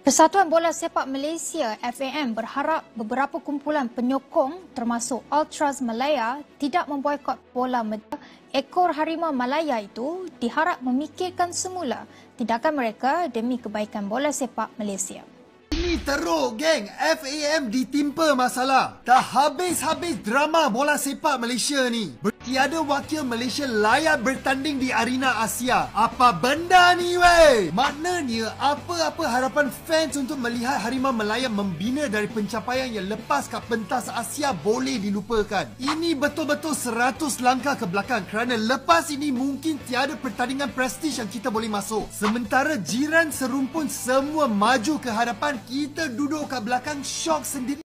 Persatuan Bola Sepak Malaysia FAM berharap beberapa kumpulan penyokong termasuk Ultras Malaya tidak memboikot bola Melaya. Ekor harimau Malaya itu diharap memikirkan semula tindakan mereka demi kebaikan bola sepak Malaysia. Ini teruk, geng. FAM ditimpa masalah. Tak habis-habis drama bola sepak Malaysia ni. Tiada wakil Malaysia layak bertanding di arena Asia. Apa benda ni, weh? Maknanya, apa-apa harapan fans untuk melihat Harimau Malaya membina dari pencapaian yang lepas kat pentas Asia boleh dilupakan. Ini betul-betul 100 langkah ke belakang kerana lepas ini mungkin tiada pertandingan prestij yang kita boleh masuk. Sementara jiran serumpun semua maju ke hadapan, kita duduk kat belakang syok sendiri.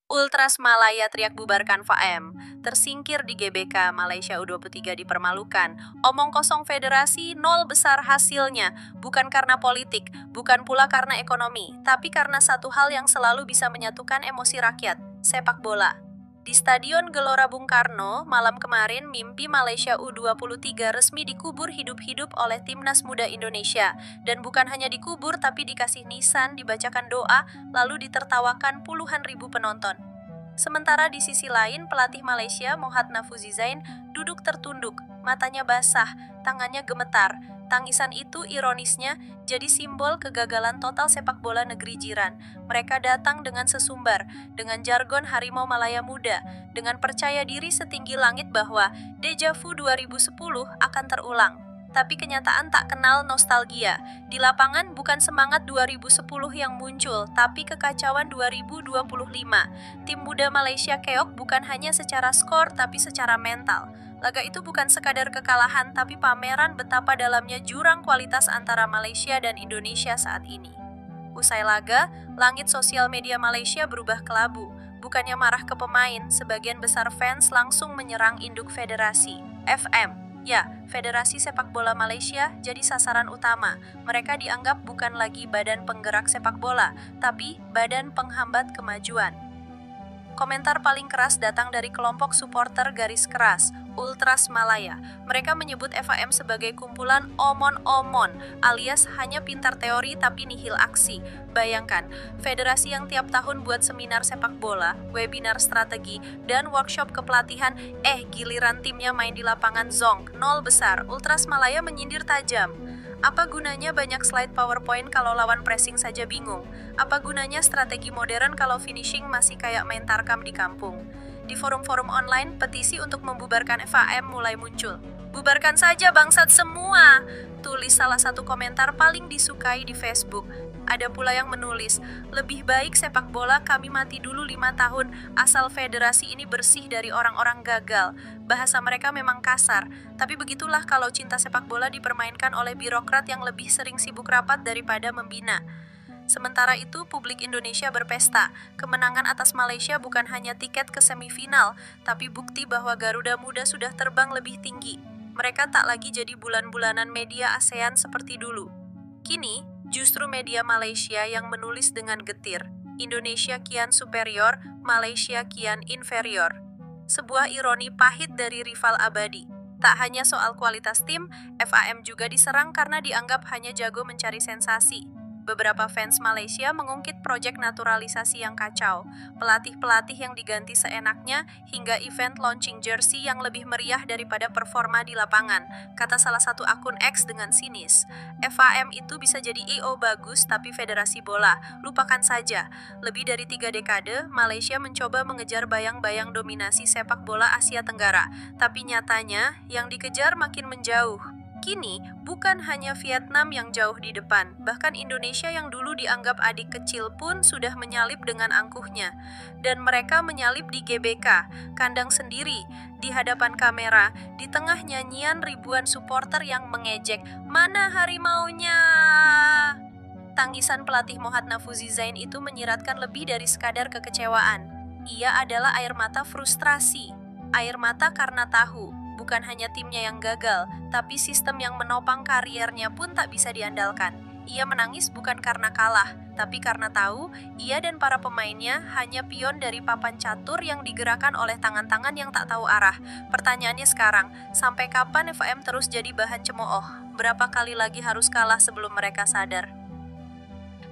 Ultras Malaya teriak bubarkan FAM, tersingkir di GBK, Malaysia U23 dipermalukan, omong kosong federasi, nol besar hasilnya, bukan karena politik, bukan pula karena ekonomi, tapi karena satu hal yang selalu bisa menyatukan emosi rakyat, sepak bola. Di Stadion Gelora Bung Karno, malam kemarin mimpi Malaysia U23 resmi dikubur hidup-hidup oleh Timnas Muda Indonesia. Dan bukan hanya dikubur tapi dikasih nisan, dibacakan doa, lalu ditertawakan puluhan ribu penonton. Sementara di sisi lain, pelatih Malaysia Mohamed Nafuzi Zain duduk tertunduk, matanya basah, tangannya gemetar. Tangisan itu ironisnya jadi simbol kegagalan total sepak bola negeri jiran. Mereka datang dengan sesumbar, dengan jargon Harimau Malaya Muda, dengan percaya diri setinggi langit bahwa Deja Vu 2010 akan terulang. Tapi kenyataan tak kenal nostalgia. Di lapangan bukan semangat 2010 yang muncul, tapi kekacauan 2025. Tim muda Malaysia keok bukan hanya secara skor, tapi secara mental. Laga itu bukan sekadar kekalahan, tapi pameran betapa dalamnya jurang kualitas antara Malaysia dan Indonesia saat ini. Usai laga, langit sosial media Malaysia berubah kelabu. Bukannya marah ke pemain, sebagian besar fans langsung menyerang induk federasi, FM. Ya, Federasi Sepak Bola Malaysia jadi sasaran utama. Mereka dianggap bukan lagi badan penggerak sepak bola, tapi badan penghambat kemajuan. Komentar paling keras datang dari kelompok supporter garis keras, Ultras Malaya. Mereka menyebut FAM sebagai kumpulan omon-omon, alias hanya pintar teori tapi nihil aksi. Bayangkan, federasi yang tiap tahun buat seminar sepak bola, webinar strategi, dan workshop kepelatihan, giliran timnya main di lapangan zonk, nol besar. Ultras Malaya menyindir tajam. Apa gunanya banyak slide PowerPoint kalau lawan pressing saja bingung? Apa gunanya strategi modern kalau finishing masih kayak main tarkam di kampung? Di forum-forum online, petisi untuk membubarkan FAM mulai muncul. Bubarkan saja bangsat semua, tulis salah satu komentar paling disukai di Facebook. Ada pula yang menulis, lebih baik sepak bola kami mati dulu 5 tahun asal federasi ini bersih dari orang-orang gagal. Bahasa mereka memang kasar, tapi begitulah kalau cinta sepak bola dipermainkan oleh birokrat yang lebih sering sibuk rapat daripada membina. Sementara itu, publik Indonesia berpesta. Kemenangan atas Malaysia bukan hanya tiket ke semifinal, tapi bukti bahwa Garuda Muda sudah terbang lebih tinggi. Mereka tak lagi jadi bulan-bulanan media ASEAN seperti dulu. Kini, justru media Malaysia yang menulis dengan getir, Indonesia kian superior, Malaysia kian inferior. Sebuah ironi pahit dari rival abadi. Tak hanya soal kualitas tim, FAM juga diserang karena dianggap hanya jago mencari sensasi. Beberapa fans Malaysia mengungkit proyek naturalisasi yang kacau, pelatih-pelatih yang diganti seenaknya, hingga event launching jersey yang lebih meriah daripada performa di lapangan, kata salah satu akun X dengan sinis. FAM itu bisa jadi IO bagus, tapi federasi bola, lupakan saja. Lebih dari 3 dekade, Malaysia mencoba mengejar bayang-bayang dominasi sepak bola Asia Tenggara, tapi nyatanya yang dikejar makin menjauh. Kini, bukan hanya Vietnam yang jauh di depan, bahkan Indonesia yang dulu dianggap adik kecil pun sudah menyalip dengan angkuhnya. Dan mereka menyalip di GBK, kandang sendiri, di hadapan kamera, di tengah nyanyian ribuan supporter yang mengejek, "Mana harimaunya?" Tangisan pelatih Mohamed Nafuzi Zain itu menyiratkan lebih dari sekadar kekecewaan. Ia adalah air mata frustrasi, air mata karena tahu. Bukan hanya timnya yang gagal, tapi sistem yang menopang kariernya pun tak bisa diandalkan. Ia menangis bukan karena kalah, Tapi karena tahu, ia dan para pemainnya hanya pion dari papan catur yang digerakkan oleh tangan-tangan yang tak tahu arah. Pertanyaannya sekarang, sampai kapan FAM terus jadi bahan cemooh? Berapa kali lagi harus kalah sebelum mereka sadar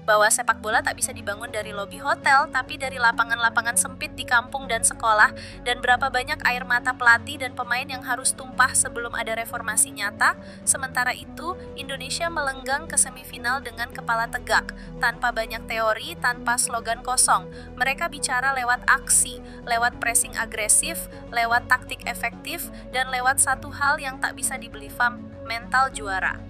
bahwa sepak bola tak bisa dibangun dari lobi hotel, tapi dari lapangan-lapangan sempit di kampung dan sekolah, dan berapa banyak air mata pelatih dan pemain yang harus tumpah sebelum ada reformasi nyata. Sementara itu, Indonesia melenggang ke semifinal dengan kepala tegak, tanpa banyak teori, tanpa slogan kosong. Mereka bicara lewat aksi, lewat pressing agresif, lewat taktik efektif, dan lewat satu hal yang tak bisa dibeli fam, mental juara.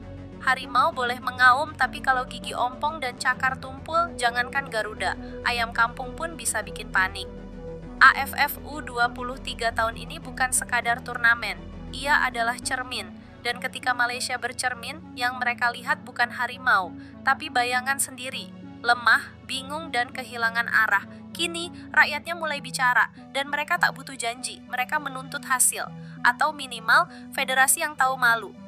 Harimau boleh mengaum, tapi kalau gigi ompong dan cakar tumpul, jangankan Garuda, ayam kampung pun bisa bikin panik. AFF U23 tahun ini bukan sekadar turnamen, ia adalah cermin. Dan ketika Malaysia bercermin, yang mereka lihat bukan harimau, tapi bayangan sendiri, lemah, bingung, dan kehilangan arah. Kini, rakyatnya mulai bicara, dan mereka tak butuh janji, mereka menuntut hasil, atau minimal federasi yang tahu malu.